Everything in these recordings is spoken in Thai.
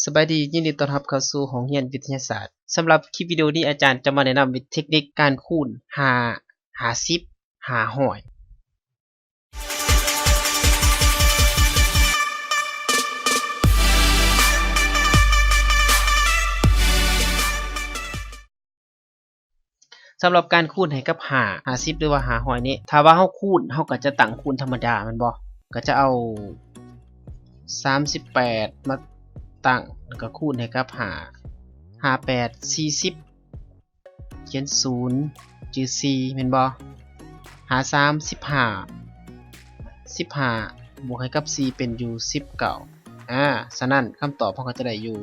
สบายดียินดีต้อนรับเข้าสู่ห้องเรียนวิทยาศาสตร์สำหรับคลิปวิดีโอนี้อาจารย์จะมาแนะนำเทคนิคการคูณ50 500สำหรับการคูณให้กับ50หรือว่า500นี้ถ้าว่าเฮาคูณเฮาก็จะตั้งคูณธรรมดาแม่นบ่ก็จะเอา38มาตั้งแล้วก็คูณให้กับ58 40เขียน0จือ4แม่นบ่53 15บวกให้กับ4เป็นอยู่19ฉะนั้นคำตอบเราก็จะได้อยู่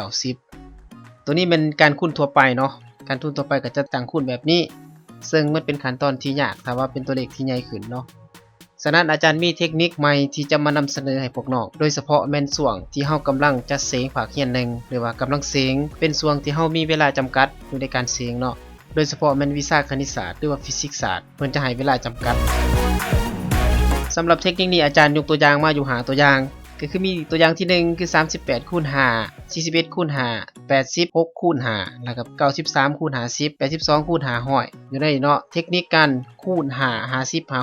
190ตัวนี้เป็นการคูณทั่วไปเนาะการคูณทั่วไปก็จะตั้งคูณแบบนี้ซึ่งมันเป็นขั้นตอนที่ยากถ้าว่าเป็นตัวเลขที่ใหญ่ขึ้นเนาะฉะนั้นอาจารย์มีเทคนิคใหม่ที่จะมานำเสนอให้พวกน้องโดยเฉพาะแม่นช่วงที่เฮากำลังจะเสงภาคเรียนหนึ่งหรือว่ากำลังเสงเป็นช่วงที่เฮามีเวลาจำกัดอยู่ในการเสงเนาะโดยเฉพาะแม่นวิชาคณิตศาสตร์หรือว่าฟิสิกส์ศาสตร์เพิ่นจะให้เวลาจำกัดสำหรับเทคนิคนี้อาจารย์ยกตัวอย่างมาอยู่5ตัวอย่างก็คือมีตัวอย่างที่1คือ38คูณ5 41คูณ5 86คูณ5แล้วก็93คูณ50 82คูณ500อยู่ในเนาะเทคนิคการคูณ50 500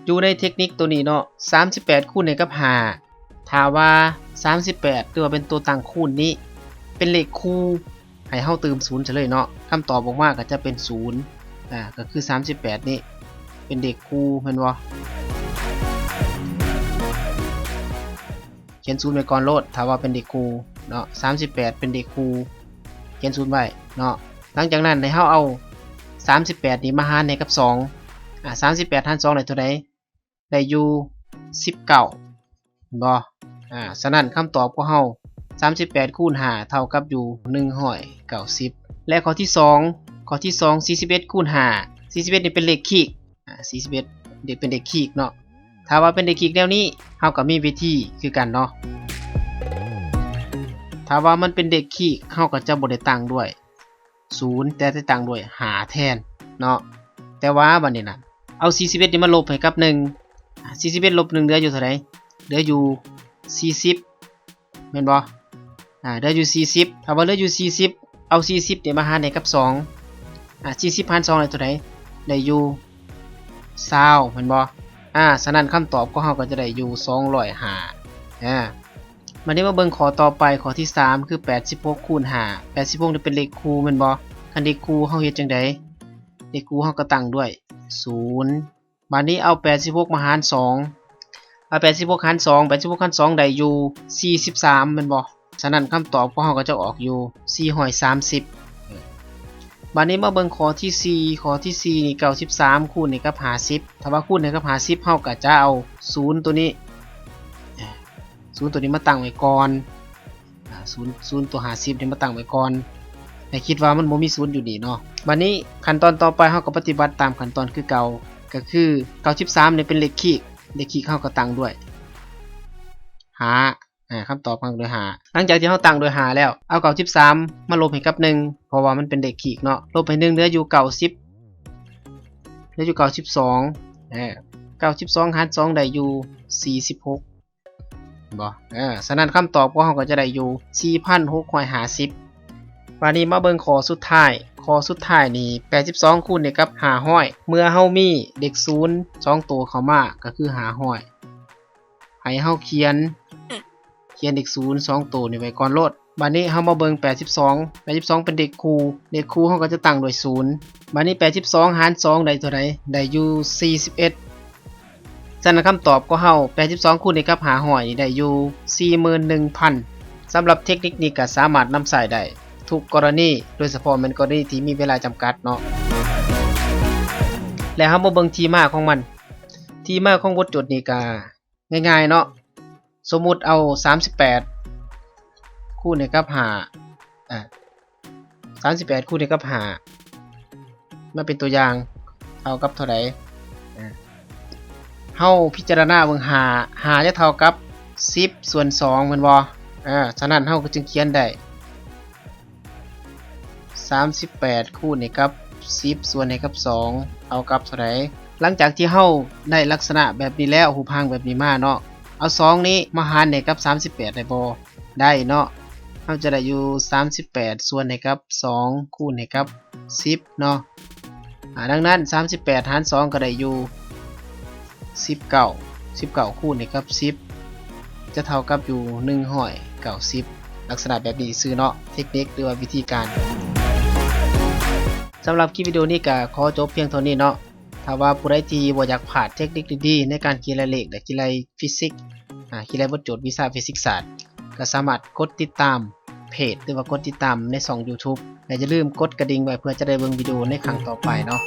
อยู่ในเทคนิคตัวนี้เนาะ38คูณกับ5ถ้าว่า38หรือว่าเป็นตัวตั้งคูณนี้เป็นเลขคู่ให้เฮาเติม0ซะเลยเนาะคำตอบออกมาก็จะเป็น0ก็คือ38นี่เป็นเลขคู่แม่นบ่เขียน0ไว้ก่อนโลดถ้าว่าเป็นเด็กครูเนาะ38เป็นเด็กครูเขียน0ไว้เนาะหลังจากนั้นให้เฮาเอา38นี่มาหารให้กับ238หาร2ได้เท่าใดได้อยู่19บ่ฉะนั้นคำตอบของเฮา38คูณ5เท่ากับอยู่190และข้อที่2 41คูณ5 41นี่เป็นเลขคีก41เด็กเป็นเลขคีกเนาะถ้าว่าเป็นเลขคีกแนวนี้เฮาก็มีวิธีคือกันเนาะถ้าว่ามันเป็นเลขคีกเฮาก็จะบ่ได้ตั้งด้วย0แต่จะตั้งด้วย5แทนเนาะแต่ว่าบัดนี้น่ะเอา41นี่มาลบให้กับ1 41ลบ1เหลืออยู่เท่าใดเหลืออยู่40แม่นบ่เหลืออยู่40ถ้าว่าเหลืออยู่40เอา40นี่มาหารให้กับ240หาร2ได้เท่าใดได้อยู่20แม่นบ่ฉะนั้นคำตอบของเราก็จะได้อยู่205มาเบิ่งข้อต่อไปข้อที่3คือ86คูณ5 86นี่เป็นเลขคู่แม่นบ่คันเลขคู่เฮาเฮ็ดจังได๋เลขคู่เฮาก็ตั้งด้วย0บัดนี้เอา86มาหาร2เอา86หาร2 86หาร2ได้อยู่43แม่นบ่ฉะนั้นคำตอบของเราก็จะออกอยู่430บัดนี้มาเบิ่งข้อที่4ข้อที่4นี่93คูณให้กับ50ถ้าว่าคูณให้กับ50เฮาก็จะเอา0ตัวนี้0ตัวนี้มาตั้งไว้ก่อน0ตัว50นี่มาตั้งไว้ก่อนให้คิดว่ามันบ่มี0อยู่นี่เนาะบัดนี้ขั้นตอนต่อไปเฮาก็ปฏิบัติตามขั้นตอนคือเก่าก็คือ93นี่เป็นเลขคีกเฮาก็ตั้งด้วยคำตอบตั้งด้วยหลังจากที่เฮาตั้งด้วยแล้วเอา93มาลบให้กับ1เพราะว่ามันเป็นเลขคีกเนาะลบให้1เหลืออยู่90เหลืออยู่92หาร2ได้อยู่46บ่ฉะนั้นคำตอบของเราก็จะได้อยู่4,650วันนี้มาเบิ่งข้อสุดท้ายนี่82คูณกับ500เมื่อเฮามีเลข0 2ตัวเข้ามาก็คือ500ให้เฮาเขียนเลข0 2ตัวนี่ไว้ก่อนโลดบัดนี้เฮามาเบิ่ง82เป็นเลขคู่เฮาก็จะตั้งด้วย0บัดนี้82หาร2ได้เท่าใดได้อยู่41ฉะนั้นคำตอบของเฮา82คูณกับ500นี่ได้อยู่ 41,000 สำหรับเทคนิคนี้ก็สามารถนำใช้ได้ทุกกรณีโดยเฉพาะเป็นกรณีที่มีเวลาจำกัดเนาะแล้วเฮามาเบิ่งที่มาของมันที่มาของบทจดนี้ก็ง่ายๆเนาะสมมุติเอา38คูณกับ5 38คูณกับ5มาเป็นตัวอย่างเท่ากับเท่าใดเฮาพิจารณาเบิ่ง5จะเท่ากับ10ส่วน2แม่นบ่ฉะนั้นเฮาก็จึงเขียนได้38คูณกับ10ส่วนกับ2เท่ากับเท่าใดหลังจากที่เฮาได้ลักษณะแบบนี้แล้วรูปร่างแบบนี้มาเนาะเอา2นี้มาหารกับ38ได้บ่ ได้เนาะเราจะได้อยู่38ส่วนให้กับ2คูณให้กับ10เนาะดังนั้น38หาร2ก็ได้อยู่19คูณให้กับ10จะเท่ากับอยู่190ลักษณะแบบนี้ซื่อเนาะเทคนิคหรือว่าวิธีการสำหรับคลิปวิดีโอนี้ก็ขอจบเพียงเท่านี้เนาะถ้าว่าผู้ใดที่บ่อยากพลาดเทคนิคดีๆในการคิดเลขและคิดฟิสิกส์คิดบทโจทย์วิชาฟิสิกส์ศาสตร์ก็สามารถกดติดตามเพจหรือว่ากดติดตามในช่อง YouTube และอย่าลืมกดกระดิ่งไว้เพื่อจะได้เบิ่งวิดีโอในครั้งต่อไปเนาะ